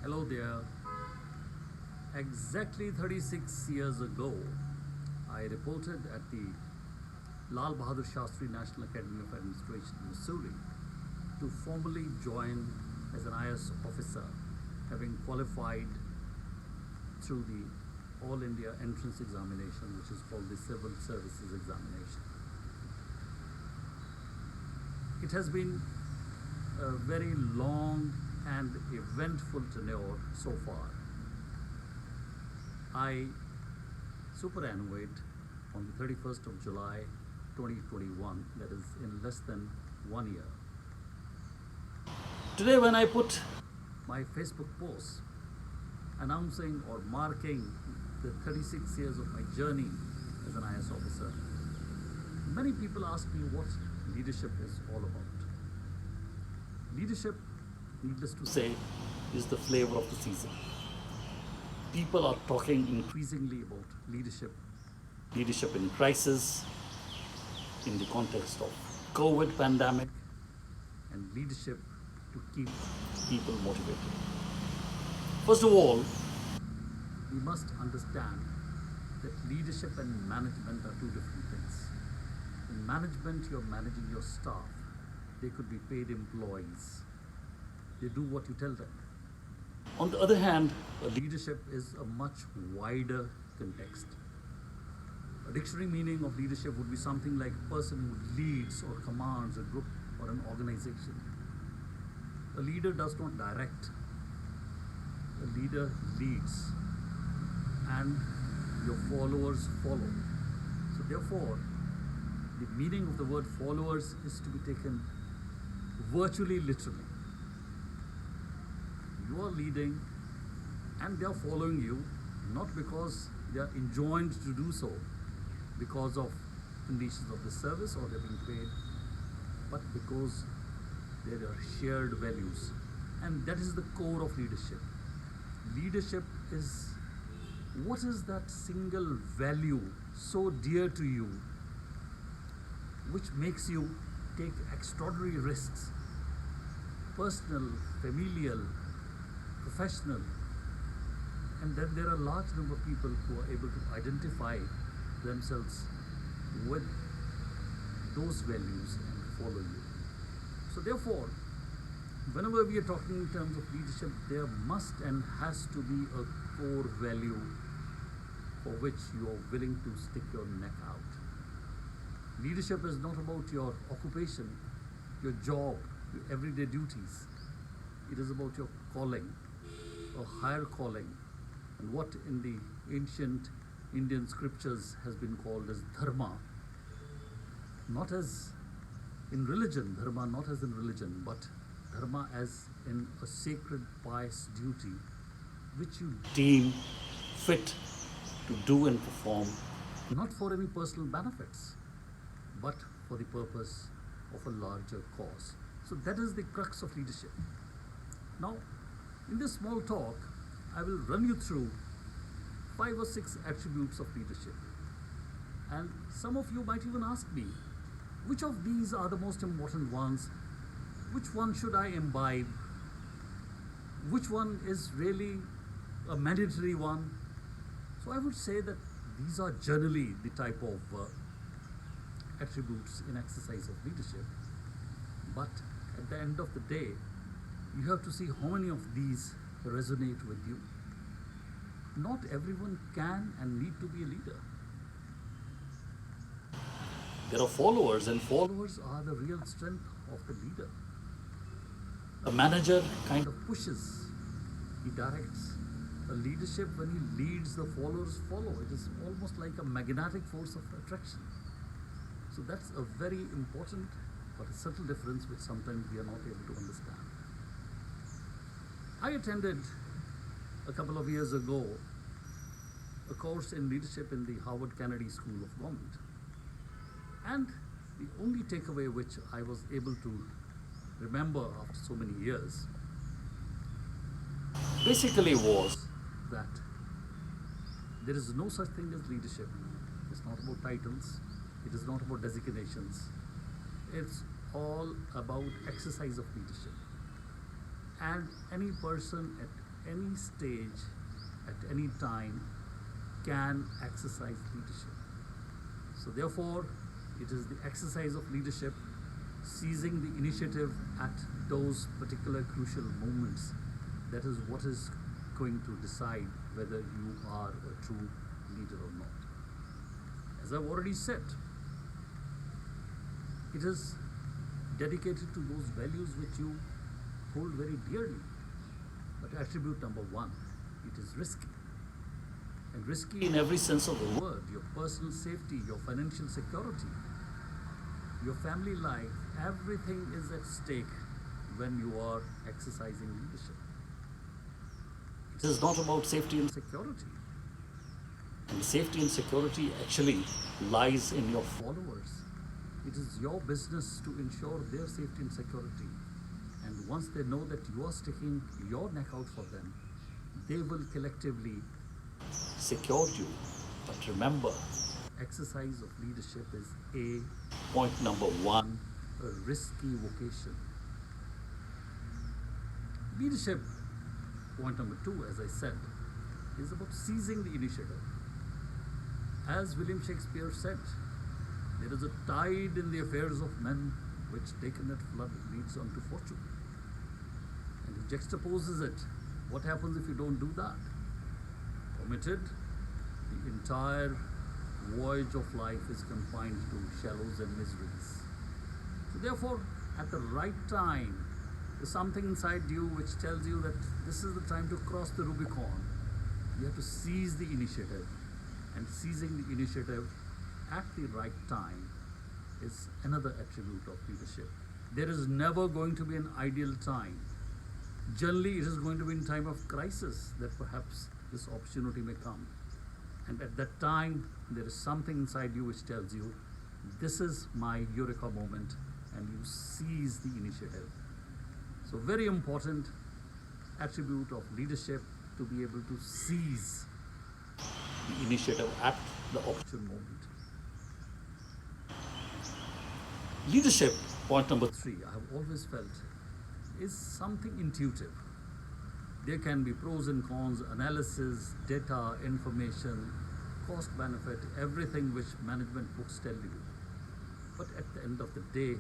Hello there. Exactly 36 years ago, I reported at the Lal Bahadur Shastri National Academy of Administration in Missouri to formally join as an IAS officer, having qualified through the All India Entrance Examination, which is called the Civil Services Examination. It has been a very long and eventful tenure so far. I superannuate on the 31st of July 2021, that is in less than 1 year. Today when I put my Facebook post announcing or marking the 36 years of my journey as an IAS officer, many people ask me what leadership is all about. Leadership, needless to say, is the flavor of the season. People are talking increasingly about leadership in crisis, in the context of COVID pandemic, and leadership to keep people motivated. First of all, we must understand that leadership and management are two different things. In management, you're managing your staff. They could be paid employees. They do what you tell them. On the other hand, leadership is a much wider context. A dictionary meaning of leadership would be something like a person who leads or commands a group or an organization. A leader does not direct. A leader leads and your followers follow. So therefore, the meaning of the word followers is to be taken virtually literally. You are leading and they are following you, not because they are enjoined to do so because of conditions of the service or they're being paid, but because there are shared values. And that is the core of leadership. Leadership is, what is that single value so dear to you which makes you take extraordinary risks, personal, familial, professional, and then there are a large number of people who are able to identify themselves with those values and follow you. So therefore, whenever we are talking in terms of leadership, there must and has to be a core value for which you are willing to stick your neck out. Leadership is not about your occupation, your job, your everyday duties. It is about your calling, a higher calling, and what in the ancient Indian scriptures has been called as dharma. Not as in religion, dharma not as in religion, but dharma as in a sacred pious duty which you deem fit to do and perform, not for any personal benefits, but for the purpose of a larger cause. So that is the crux of leadership. Now, in this small talk, I will run you through 5 or 6 attributes of leadership. And some of you might even ask me, which of these are the most important ones? Which one should I imbibe? Which one is really a mandatory one? So I would say that these are generally the type of attributes in exercise of leadership. But at the end of the day, you have to see how many of these resonate with you. Not everyone can and need to be a leader. There are followers, and followers are the real strength of the leader. A manager kind of pushes, he directs. A leadership, when he leads, the followers follow. It is almost like a magnetic force of attraction. So that's a very important but a subtle difference which sometimes we are not able to understand. I attended a couple of years ago a course in leadership in the Harvard Kennedy School of Government. And the only takeaway which I was able to remember after so many years basically was that there is no such thing as leadership. It's not about titles. It is not about designations. It's all about exercise of leadership. And any person at any stage, at any time, can exercise leadership. So therefore, it is the exercise of leadership, seizing the initiative at those particular crucial moments, that is what is going to decide whether you are a true leader or not. As I've already said, it is dedicated to those values which you hold very dearly. But attribute number one, it is risky. And risky in every sense of the word: your personal safety, your financial security, your family life, everything is at stake when you are exercising leadership. It is not about safety and security. And safety and security actually lies in your followers. It is your business to ensure their safety and security. And once they know that you are sticking your neck out for them, they will collectively secure you. But remember, exercise of leadership is point number one, a risky vocation. Leadership, point number two, as I said, is about seizing the initiative. As William Shakespeare said, there is a tide in the affairs of men which, taken at flood, leads unto fortune. And he juxtaposes it. What happens if you don't do that? Omitted, the entire voyage of life is confined to shallows and miseries. So therefore, at the right time, there's something inside you which tells you that this is the time to cross the Rubicon. You have to seize the initiative. And seizing the initiative at the right time is another attribute of leadership. There is never going to be an ideal time. Generally, it is going to be in time of crisis that perhaps this opportunity may come. And at that time, there is something inside you which tells you, this is my eureka moment, and you seize the initiative. So very important attribute of leadership, to be able to seize the initiative at the opportune moment. Leadership, point number three, I have always felt, is something intuitive. There can be pros and cons, analysis, data, information, cost benefit, everything which management books tell you. But at the end of the day,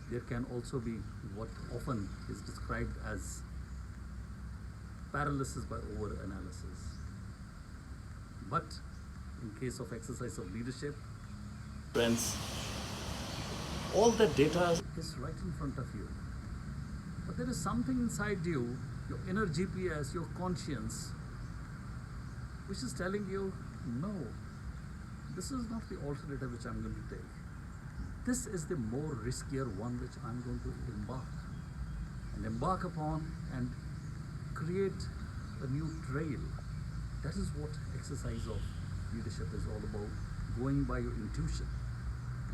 there can also be what often is described as paralysis by over-analysis. But in case of exercise of leadership, friends, all that data is right in front of you. But there is something inside you, your inner GPS, your conscience, which is telling you, no, this is not the alternative which I'm going to take. This is the more riskier one which I'm going to embark upon and create a new trail. That is what exercise of leadership is all about, going by your intuition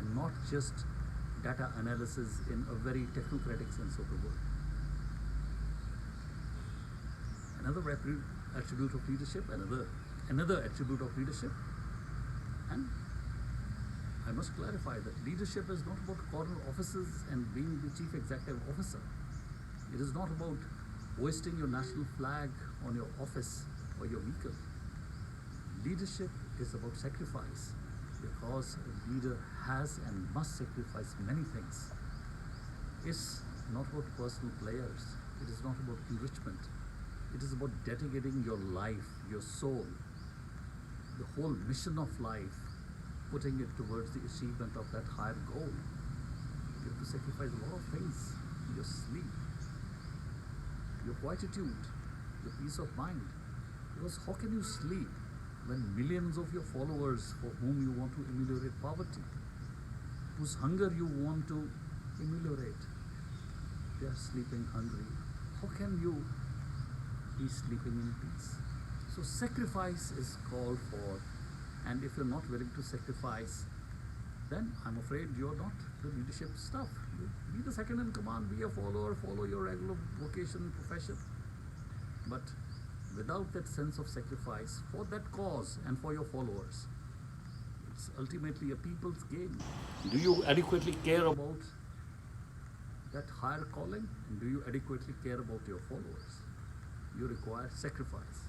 and not just data analysis in a very technocratic sense of the word. Another attribute of leadership, another attribute of leadership, and I must clarify that leadership is not about corner offices and being the chief executive officer. It is not about hoisting your national flag on your office or your vehicle. Leadership is about sacrifice, because a leader has and must sacrifice many things. It's not about personal players. It is not about enrichment. It is about dedicating your life, your soul, the whole mission of life, putting it towards the achievement of that higher goal. You have to sacrifice a lot of things: your sleep, your quietude, your peace of mind. Because how can you sleep when millions of your followers, for whom you want to ameliorate poverty, whose hunger you want to ameliorate, they are sleeping hungry? How can you be sleeping in peace? So sacrifice is called for, and if you're not willing to sacrifice, then I'm afraid you're not the leadership stuff. Be the second in command, be a follower, follow your regular vocation, profession. But without that sense of sacrifice for that cause and for your followers, it's ultimately a people's game. Do you adequately care about that higher calling? And do you adequately care about your followers? you require sacrifice.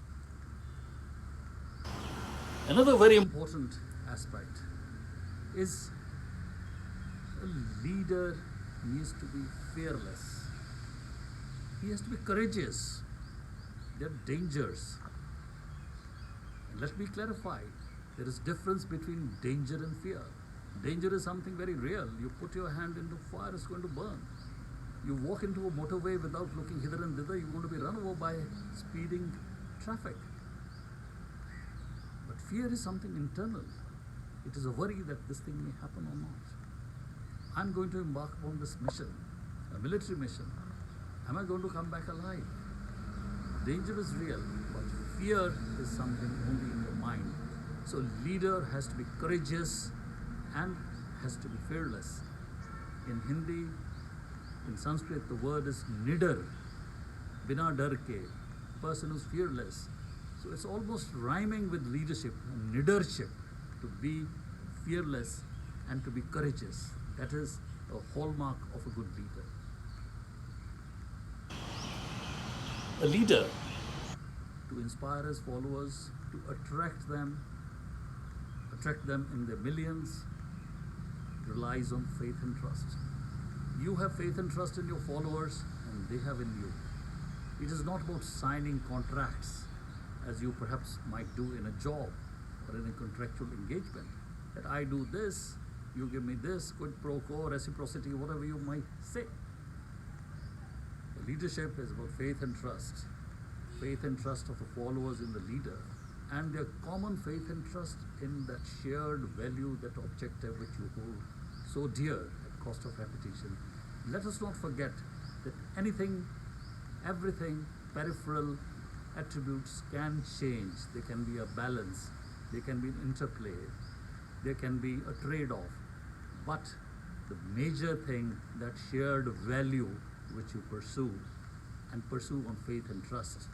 Another very important aspect is a leader needs to be fearless. He has to be courageous. There are dangers. And let me clarify, there is difference between danger and fear. Danger is something very real. You put your hand into fire, it's going to burn. You walk into a motorway without looking hither and thither, you're going to be run over by speeding traffic. But fear is something internal. It is a worry that this thing may happen or not. I'm going to embark upon this mission, a military mission. Am I going to come back alive? Danger is real, but fear is something only in your mind. So leader has to be courageous and has to be fearless. In Hindi, in Sanskrit, the word is nidar, bina dar ke, person who's fearless. So it's almost rhyming with leadership, nidarship, to be fearless and to be courageous. That is a hallmark of a good leader. A leader, to inspire his followers, to attract them in their millions, relies on faith and trust. You have faith and trust in your followers, and they have in you. It is not about signing contracts, as you perhaps might do in a job or in a contractual engagement, that I do this, you give me this, quid pro quo, reciprocity, whatever you might say. Leadership is about faith and trust of the followers in the leader, and their common faith and trust in that shared value, that objective which you hold so dear at cost of repetition. Let us not forget that everything, peripheral attributes can change. There can be a balance, there can be an interplay, there can be a trade-off. But the major thing, that shared value which you pursue, and pursue on faith and trust,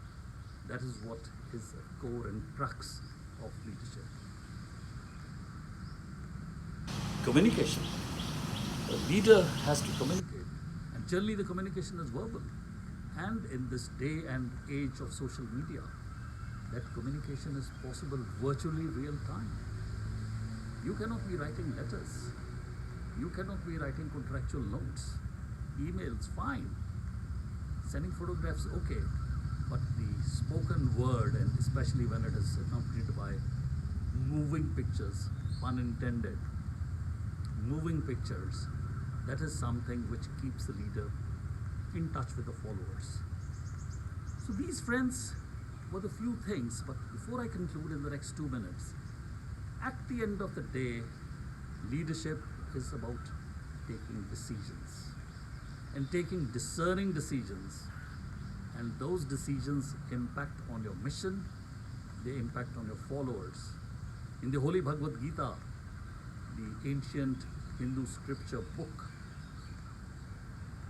that is what is the core and crux of leadership. Communication. A leader has to communicate, and generally the communication is verbal. And in this day and age of social media, that communication is possible virtually real time. You cannot be writing letters. You cannot be writing contractual notes. Emails, fine. Sending photographs, okay. But the spoken word, and especially when it is accompanied by moving pictures, pun intended, moving pictures, that is something which keeps the leader in touch with the followers. So these, friends, were the few things. But before I conclude in the next 2 minutes, at the end of the day, leadership is about taking decisions and taking discerning decisions, and those decisions impact on your mission, they impact on your followers. In the Holy Bhagavad Gita, the ancient Hindu scripture book,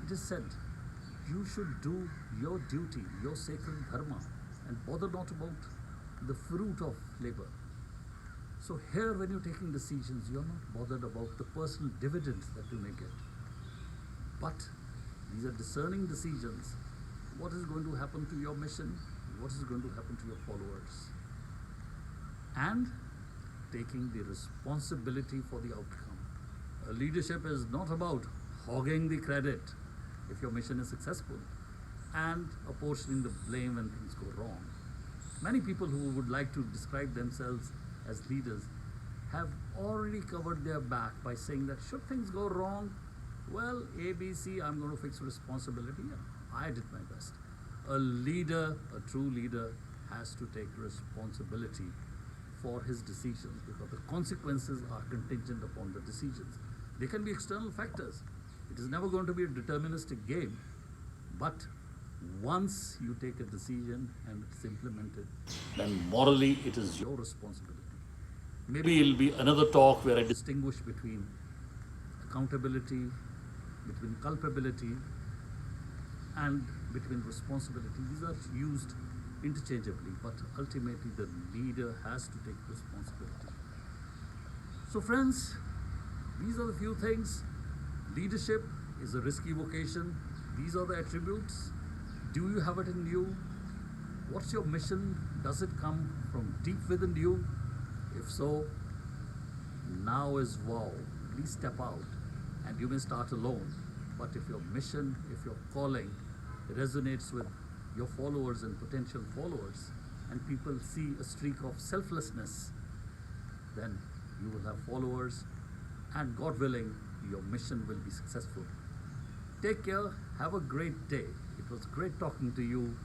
it is said, you should do your duty, your sacred dharma, and bother not about the fruit of labor. So here, when you're taking decisions, you're not bothered about the personal dividends that you may get. But these are discerning decisions. What is going to happen to your mission? What is going to happen to your followers? And taking the responsibility for the outcome. Leadership is not about hogging the credit if your mission is successful and apportioning the blame when things go wrong. Many people who would like to describe themselves as leaders have already covered their back by saying that should things go wrong, well, ABC, I'm going to fix responsibility. Yeah, I did my best. A leader, a true leader, has to take responsibility for his decisions, because the consequences are contingent upon the decisions. They can be external factors. It is never going to be a deterministic game. But once you take a decision and it's implemented, then morally it is your responsibility. Maybe it'll be another talk where I distinguish between accountability, between culpability, and between responsibility. These are used interchangeably, but ultimately the leader has to take responsibility. So friends, these are the few things. Leadership is a risky vocation. These are the attributes. Do you have it in you? What's your mission? Does it come from deep within you? If so, now is wow. Please step out, and you may start alone. But if your mission, if your calling resonates with your followers and potential followers, and people see a streak of selflessness, then you will have followers, and God willing, your mission will be successful. Take care. Have a great day. It was great talking to you.